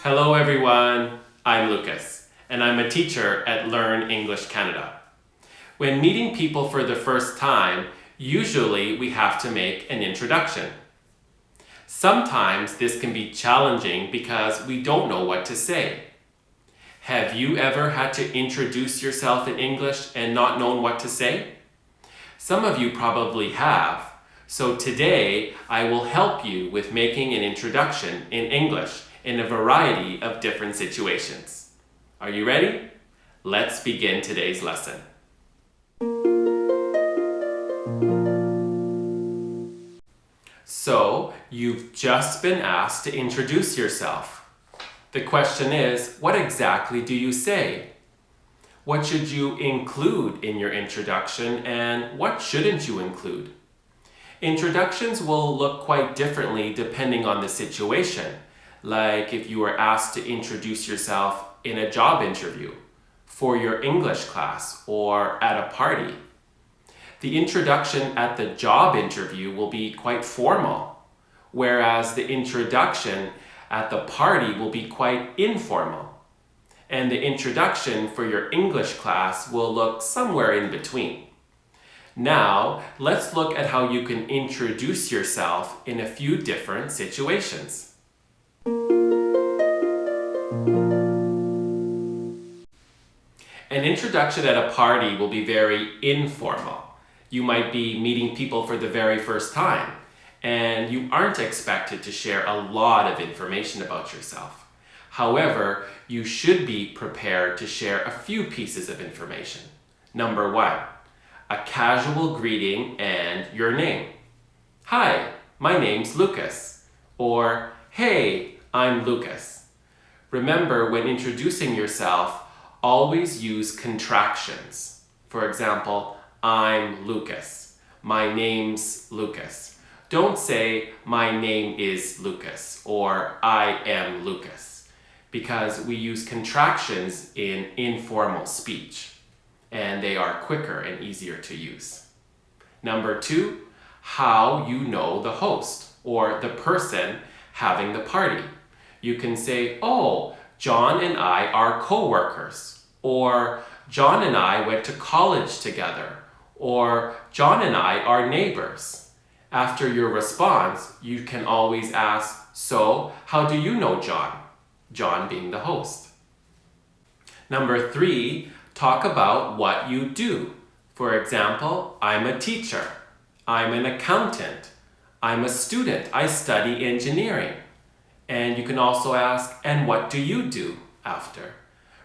Hello everyone, I'm Lucas, and I'm a teacher at Learn English Canada. When meeting people for the first time, usually we have to make an introduction. Sometimes this can be challenging because we don't know what to say. Have you ever had to introduce yourself in English and not known what to say? Some of you probably have, so today I will help you with making an introduction in English in a variety of different situations. Are you ready? Let's begin today's lesson. So, you've just been asked to introduce yourself. The question is, what exactly do you say? What should you include in your introduction and what shouldn't you include? Introductions will look quite differently depending on the situation, like if you were asked to introduce yourself in a job interview, for your English class, or at a party. The introduction at the job interview will be quite formal, whereas the introduction at the party will be quite informal. And the introduction for your English class will look somewhere in between. Now, let's look at how you can introduce yourself in a few different situations. An introduction at a party will be very informal. You might be meeting people for the very first time, and you aren't expected to share a lot of information about yourself. However, you should be prepared to share a few pieces of information. Number one, a casual greeting and your name. Hi, my name's Lucas. Or, hey, I'm Lucas. Remember, when introducing yourself, always use contractions. For example, I'm Lucas. My name's Lucas. Don't say, my name is Lucas or I am Lucas, because we use contractions in informal speech, and they are quicker and easier to use. Number two, how you know the host or the person having the party. You can say, oh, John and I are co-workers, or John and I went to college together, or John and I are neighbors. After your response, you can always ask, so how do you know John? John being the host. Number three, talk about what you do. For example, I'm a teacher. I'm an accountant. I'm a student. I study engineering. And you can also ask, and what do you do after?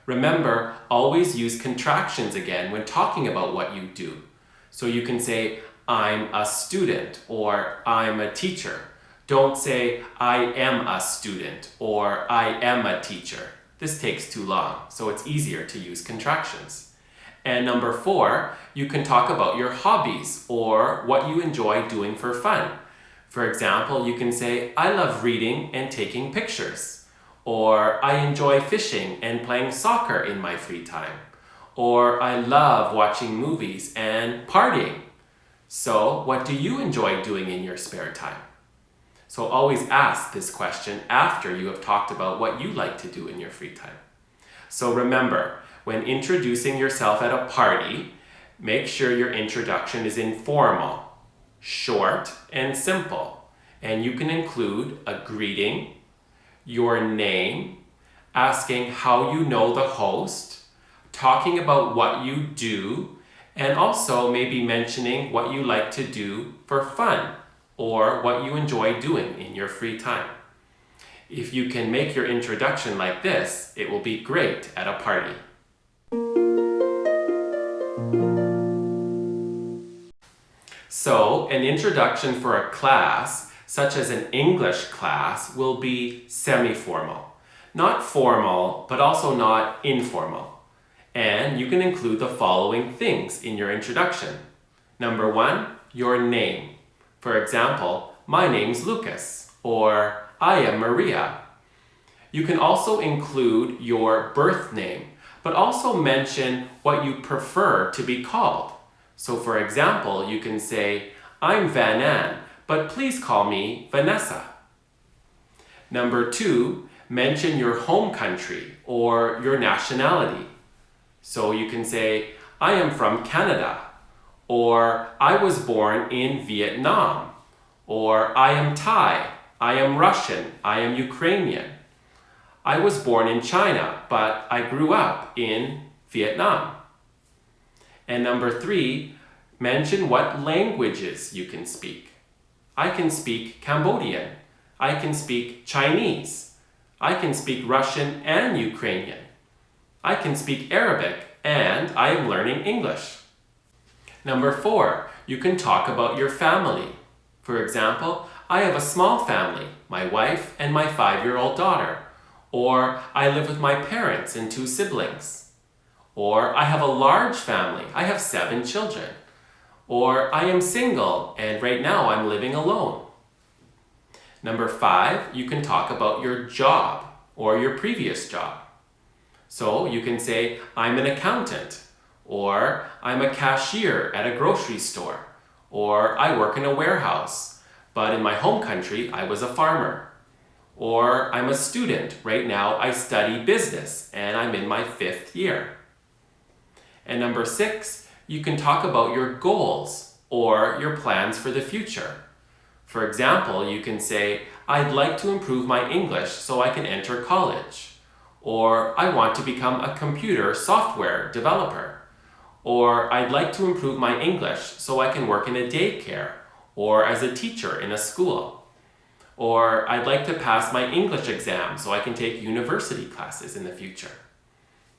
Remember, always use contractions again when talking about what you do. So you can say, I'm a student, or I'm a teacher. Don't say, I am a student, or I am a teacher. This takes too long, so it's easier to use contractions. And number four, you can talk about your hobbies or what you enjoy doing for fun. For example, you can say, I love reading and taking pictures. Or I enjoy fishing and playing soccer in my free time. Or I love watching movies and partying. So, what do you enjoy doing in your spare time? So always ask this question after you have talked about what you like to do in your free time. So remember, when introducing yourself at a party, make sure your introduction is informal, short, and simple. And you can include a greeting, your name, asking how you know the host, talking about what you do, and also maybe mentioning what you like to do for fun or what you enjoy doing in your free time. If you can make your introduction like this, it will be great at a party. So, an introduction for a class, such as an English class, will be semi-formal. Not formal, but also not informal. And you can include the following things in your introduction. Number one, your name. For example, my name's Lucas, or I am Maria. You can also include your birth name, but also mention what you prefer to be called. So for example, you can say, I'm Van Ann, but please call me Vanessa. Number two, mention your home country or your nationality. So you can say, I am from Canada, or I was born in Vietnam, or I am Thai, I am Russian, I am Ukrainian. I was born in China, but I grew up in Vietnam. And number 3, mention what languages you can speak. I can speak Cambodian. I can speak Chinese. I can speak Russian and Ukrainian. I can speak Arabic, and I am learning English. Number 4, you can talk about your family. For example, I have a small family, my wife and my 5-year-old daughter. Or I live with my parents and 2 siblings. Or I have a large family, I have 7 children. Or I am single and right now I'm living alone. Number 5, you can talk about your job or your previous job. So you can say, I'm an accountant, or I'm a cashier at a grocery store, or I work in a warehouse, but in my home country I was a farmer. Or I'm a student, right now I study business and I'm in my 5th year. And number 6, you can talk about your goals or your plans for the future. For example, you can say, I'd like to improve my English so I can enter college. Or I want to become a computer software developer. Or I'd like to improve my English so I can work in a daycare or as a teacher in a school. Or I'd like to pass my English exam so I can take university classes in the future.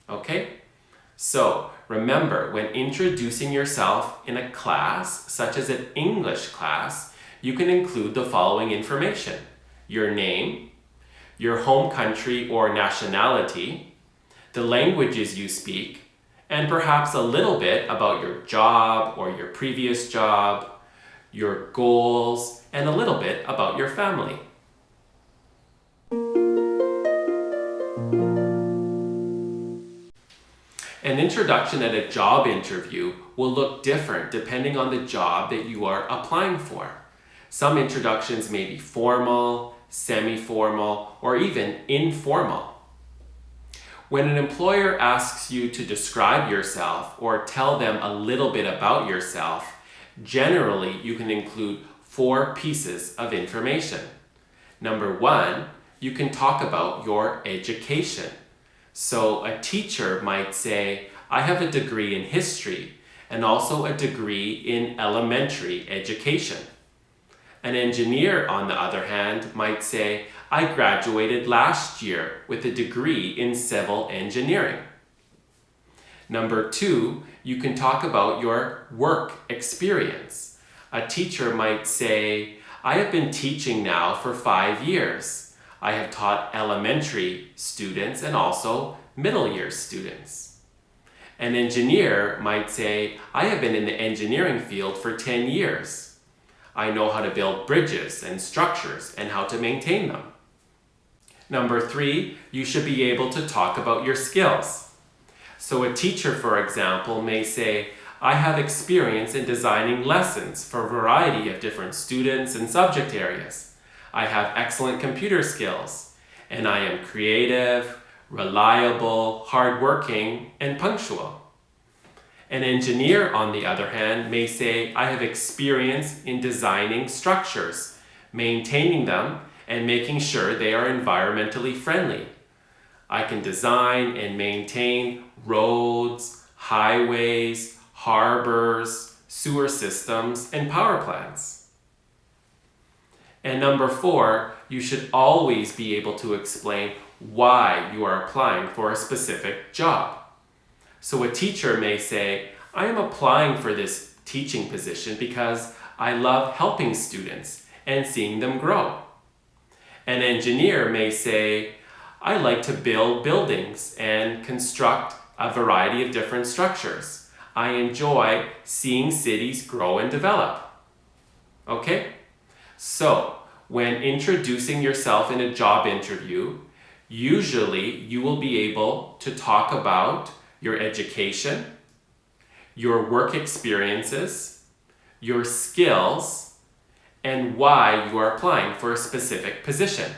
Okay? So remember, when introducing yourself in a class, such as an English class, you can include the following information: your name, your home country or nationality, the languages you speak, and perhaps a little bit about your job or your previous job, your goals, and a little bit about your family. An introduction at a job interview will look different depending on the job that you are applying for. Some introductions may be formal, semi-formal, or even informal. When an employer asks you to describe yourself or tell them a little bit about yourself, generally you can include 4 pieces of information. Number 1, you can talk about your education. So a teacher might say, I have a degree in history and also a degree in elementary education. An engineer, on the other hand, might say, I graduated last year with a degree in civil engineering. Number 2, you can talk about your work experience. A teacher might say, I have been teaching now for 5 years. I have taught elementary students and also middle year students. An engineer might say, I have been in the engineering field for 10 years. I know how to build bridges and structures and how to maintain them. Number 3, you should be able to talk about your skills. So a teacher, for example, may say, I have experience in designing lessons for a variety of different students and subject areas. I have excellent computer skills, and I am creative, reliable, hardworking, and punctual. An engineer, on the other hand, may say, I have experience in designing structures, maintaining them, and making sure they are environmentally friendly. I can design and maintain roads, highways, harbors, sewer systems, and power plants. And number 4, you should always be able to explain why you are applying for a specific job. So a teacher may say, I am applying for this teaching position because I love helping students and seeing them grow. An engineer may say, I like to build buildings and construct a variety of different structures. I enjoy seeing cities grow and develop. Okay? So, when introducing yourself in a job interview, usually you will be able to talk about your education, your work experiences, your skills, and why you are applying for a specific position.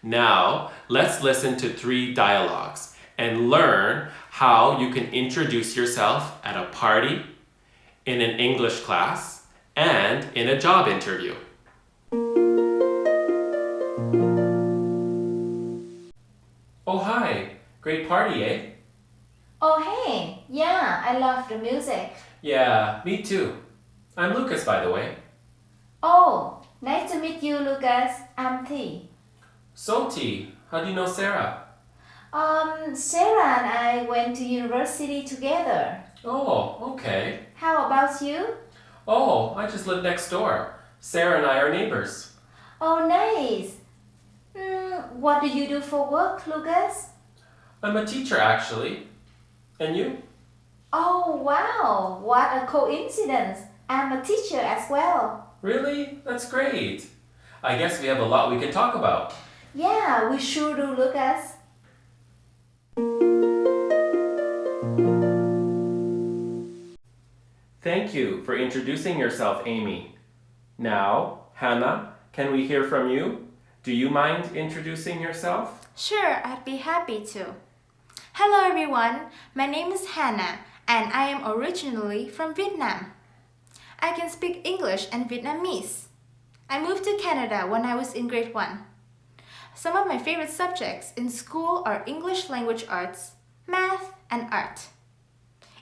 Now, let's listen to 3 dialogues and learn how you can introduce yourself at a party, in an English class, and in a job interview. Oh, hi. Great party, eh? Oh, hey. Yeah, I love the music. Yeah, me too. I'm Lucas, by the way. Oh, nice to meet you, Lucas. I'm T. So, T, how do you know Sarah? Sarah and I went to university together. Oh, okay. How about you? Oh, I just live next door. Sarah and I are neighbors. Oh, nice. What do you do for work, Lucas? I'm a teacher, actually. And you? Oh, wow. What a coincidence. I'm a teacher as well. Really? That's great. I guess we have a lot we can talk about. Yeah, we sure do, Lucas. Thank you for introducing yourself, Amy. Now, Hannah, can we hear from you? Do you mind introducing yourself? Sure, I'd be happy to. Hello everyone, my name is Hannah and I am originally from Vietnam. I can speak English and Vietnamese. I moved to Canada when I was in grade 1. Some of my favorite subjects in school are English language arts, math, and art.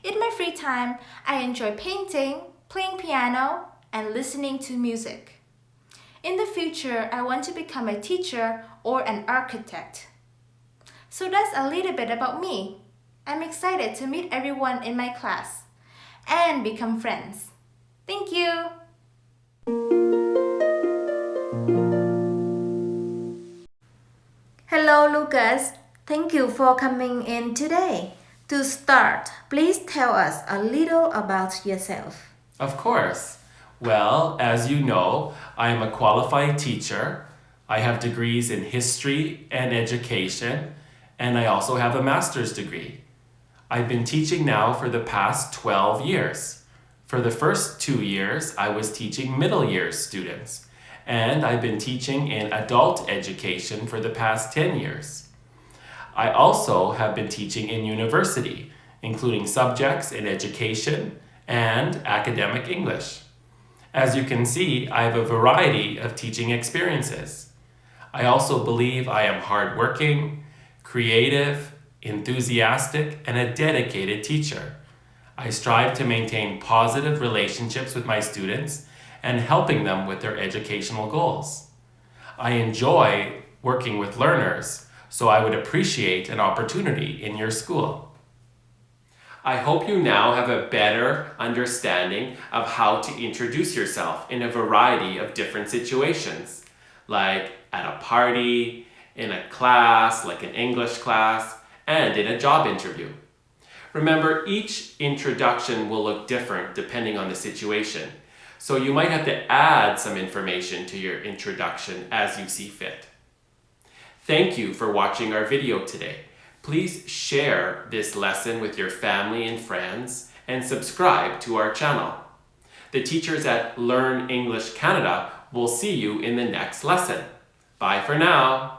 In my free time, I enjoy painting, playing piano, and listening to music. In the future, I want to become a teacher or an architect. So that's a little bit about me. I'm excited to meet everyone in my class and become friends. Thank you! Hello, Lucas. Thank you for coming in today. To start, please tell us a little about yourself. Of course. Well, as you know, I am a qualified teacher. I have degrees in history and education, and I also have a master's degree. I've been teaching now for the past 12 years. For the first 2 years, I was teaching middle year students, and I've been teaching in adult education for the past 10 years. I also have been teaching in university, including subjects in education and academic English. As you can see, I have a variety of teaching experiences. I also believe I am hardworking, creative, enthusiastic, and a dedicated teacher. I strive to maintain positive relationships with my students and helping them with their educational goals. I enjoy working with learners, so I would appreciate an opportunity in your school. I hope you now have a better understanding of how to introduce yourself in a variety of different situations, like at a party, in a class, like an English class, and in a job interview. Remember, each introduction will look different depending on the situation, so you might have to add some information to your introduction as you see fit. Thank you for watching our video today. Please share this lesson with your family and friends and subscribe to our channel. The teachers at Learn English Canada will see you in the next lesson. Bye for now.